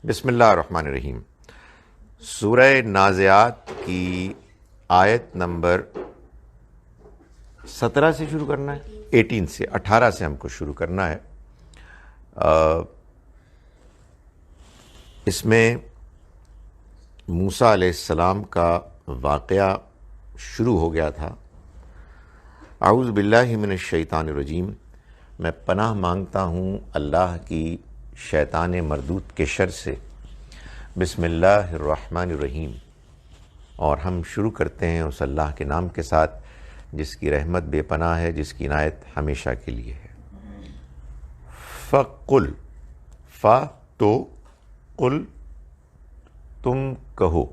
بسم اللہ الرحمن الرحیم۔ سورہ نازعات کی آیت نمبر 17 سے شروع کرنا ہے، 18 سے ہم کو شروع کرنا ہے۔ اس میں موسیٰ علیہ السلام کا واقعہ شروع ہو گیا تھا۔ اعوذ باللہ من الشیطان الرجیم، میں پناہ مانگتا ہوں اللہ کی شیطان مردود کے شر سے۔ بسم اللہ الرحمن الرحیم، اور ہم شروع کرتے ہیں اس اللہ کے نام کے ساتھ جس کی رحمت بے پناہ ہے، جس کی عنایت ہمیشہ کے لیے ہے۔ فَقُلْ، فا تو قل، تم کہو،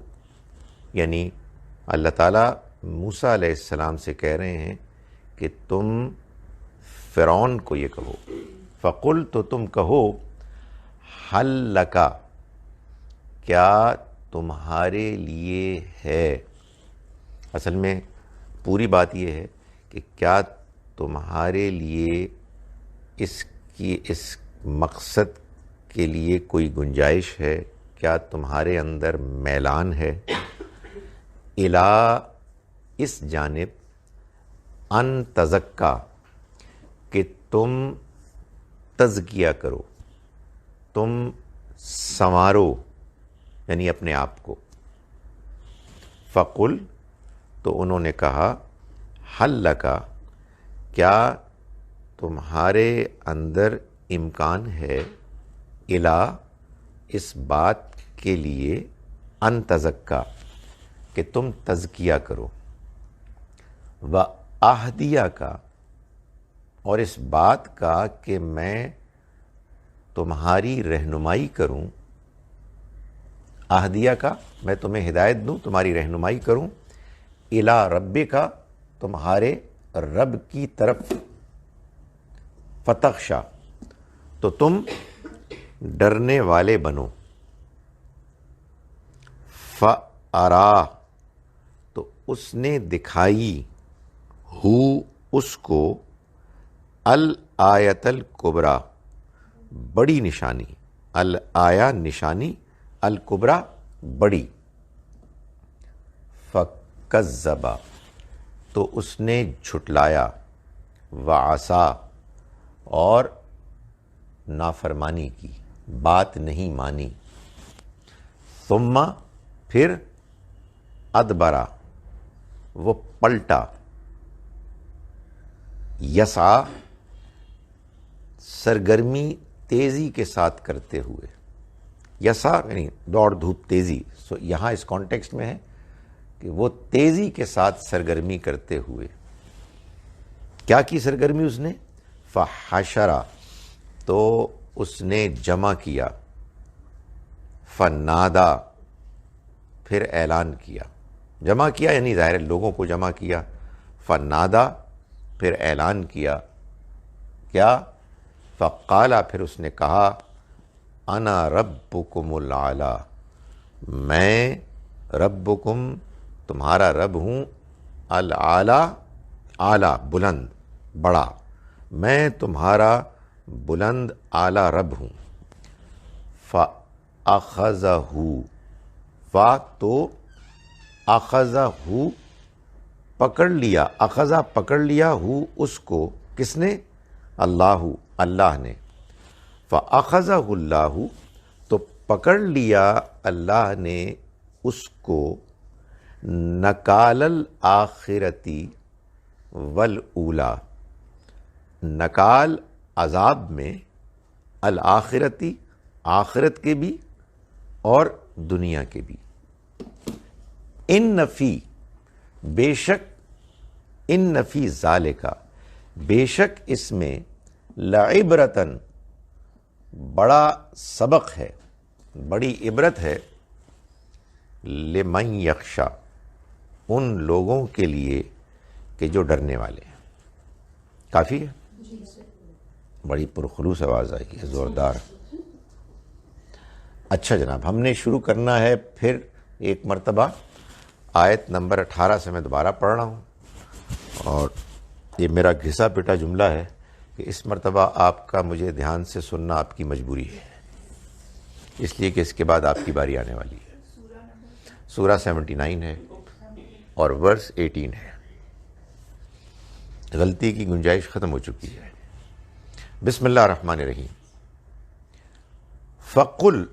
یعنی اللہ تعالیٰ موسیٰ علیہ السلام سے کہہ رہے ہیں کہ تم فرعون کو یہ کہو، فقل، تو تم کہو، حل لکا، کیا تمہارے لیے ہے۔ اصل میں پوری بات یہ ہے کہ کیا تمہارے لیے اس مقصد کے لیے کوئی گنجائش ہے، کیا تمہارے اندر میلان ہے، الا، اس جانب، ان تزکا، کہ تم تزکیہ کرو، تم سنوارو، یعنی اپنے آپ کو۔ فقل، تو انہوں نے کہا، حل لکا، کیا تمہارے اندر امکان ہے، الا، اس بات کے لیے، ان تزکا، کہ تم تزکیہ کرو، و اہدیہ کا، اور اس بات کا کہ میں تمہاری رہنمائی کروں، اہدیہ کا، میں تمہیں ہدایت دوں، تمہاری رہنمائی کروں، الی ربک، تمہارے رب کی طرف، فتخشا، تو تم ڈرنے والے بنو، فارا، تو اس نے دکھائی، ہو، اس کو، الآیت الکبریٰ، بڑی نشانی، الآیہ نشانی، الکبریٰ بڑی، فکذب، تو اس نے جھٹلایا، وعصا، اور نافرمانی کی، بات نہیں مانی، ثم، پھر، ادبرا، وہ پلٹا، یسعی، سرگرمی تیزی کے ساتھ کرتے ہوئے، یسعی یعنی دوڑ دھوپ تیزی، سو یہاں اس کانٹیکسٹ میں ہے کہ وہ تیزی کے ساتھ سرگرمی کرتے ہوئے، کیا کی سرگرمی اس نے، فحشرا، تو اس نے جمع کیا، فنادا، پھر اعلان کیا، جمع کیا یعنی ظاہر لوگوں کو جمع کیا، فنادا، پھر اعلان کیا، کیا، فقالا، پھر اس نے کہا، انا ربکم الاعلی، میں ربکم، تمہارا رب ہوں، الاعلی، اعلیٰ، بلند، بڑا، میں تمہارا بلند اعلیٰ رب ہوں۔ فاخذہ، فا تو اخذہ، پکڑ لیا، اخذہ پکڑ لیا، ہو اس کو، کس نے، اللہ، اللہ نے، فاخذہ اللہ، تو پکڑ لیا اللہ نے اس کو، نکال الآخرتی والاولی، نکال عذاب میں، الآخرتی، آخرت کے بھی اور دنیا کے بھی، ان فی، بے شک، ان فی ذالکا، بے شک اس میں، لعبرتن، بڑا سبق ہے، بڑی عبرت ہے، لمن یخشی، ان لوگوں کے لیے کہ جو ڈرنے والے ہیں۔ کافی ہے؟ بڑی پرخلوص آواز آئی ہے، زوردار۔ اچھا جناب، ہم نے شروع کرنا ہے پھر ایک مرتبہ آیت نمبر 18 سے میں دوبارہ پڑھ رہا ہوں، اور یہ میرا گھسا پٹا جملہ ہے کہ اس مرتبہ آپ کا مجھے دھیان سے سننا آپ کی مجبوری ہے۔ اس لیے کہ اس کے بعد آپ کی باری آنے والی ہے. سورہ 79 ہے اور ورس 18 ہے. غلطی کی گنجائش ختم ہو چکی ہے. بسم اللہ الرحمن الرحیم. فقل،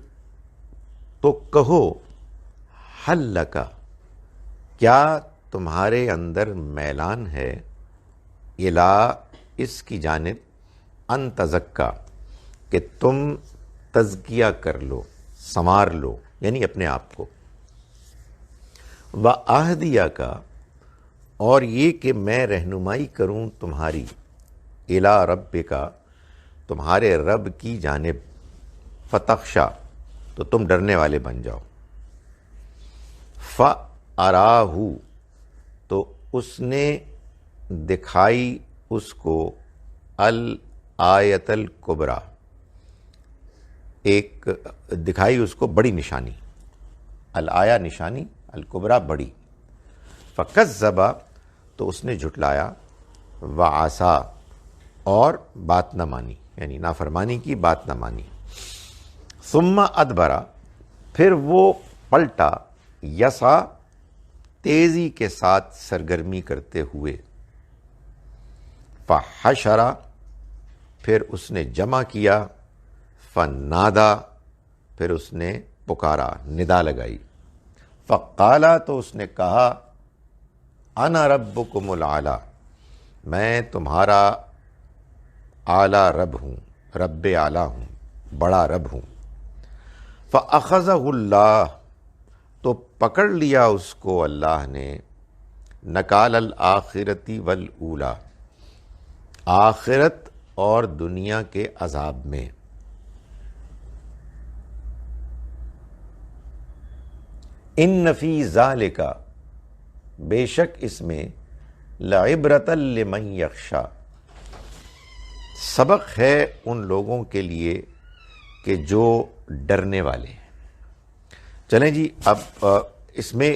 تو کہو، حل لک، کیا تمہارے اندر میلان ہے، الا، اس کی جانب، ان تزکا، کہ تم تزکیہ کر لو، سنوار لو، یعنی اپنے آپ کو. وَأَهْدِيَكَ، اور یہ کہ میں رہنمائی کروں تمہاری، الی ربک، تمہارے رب کی جانب، فتخشا، تو تم ڈرنے والے بن جاؤ. فَأَرَاهُ، تو اس نے دکھائی اس کو، الآیت الکبریٰ، ایک دکھائی اس کو بڑی نشانی. الآیہ نشانی، الکبریٰ بڑی. فکذب، تو اس نے جھٹلایا، وعصا، اور بات نہ مانی، یعنی نافرمانی کی، بات نہ مانی. ثم ادبر، پھر وہ پلٹا، یسا، تیزی کے ساتھ سرگرمی کرتے ہوئے. فحشر، پھر اس نے جمع کیا. فنادا، پھر اس نے پکارا، ندا لگائی. فقالا، تو اس نے کہا، انا ربکم الاعلی، میں تمہارا اعلیٰ رب ہوں، رب اعلیٰ ہوں، بڑا رب ہوں. فاخذہ اللہ، تو پکڑ لیا اس کو اللہ نے، نکال الآخرۃ والاولی، آخرت اور دنیا کے عذاب میں. ان فی ذالک، بے شک اس میں، لعبرۃ لمن یخشی، سبق ہے ان لوگوں کے لیے کہ جو ڈرنے والے ہیں. چلیں جی، اب اس میں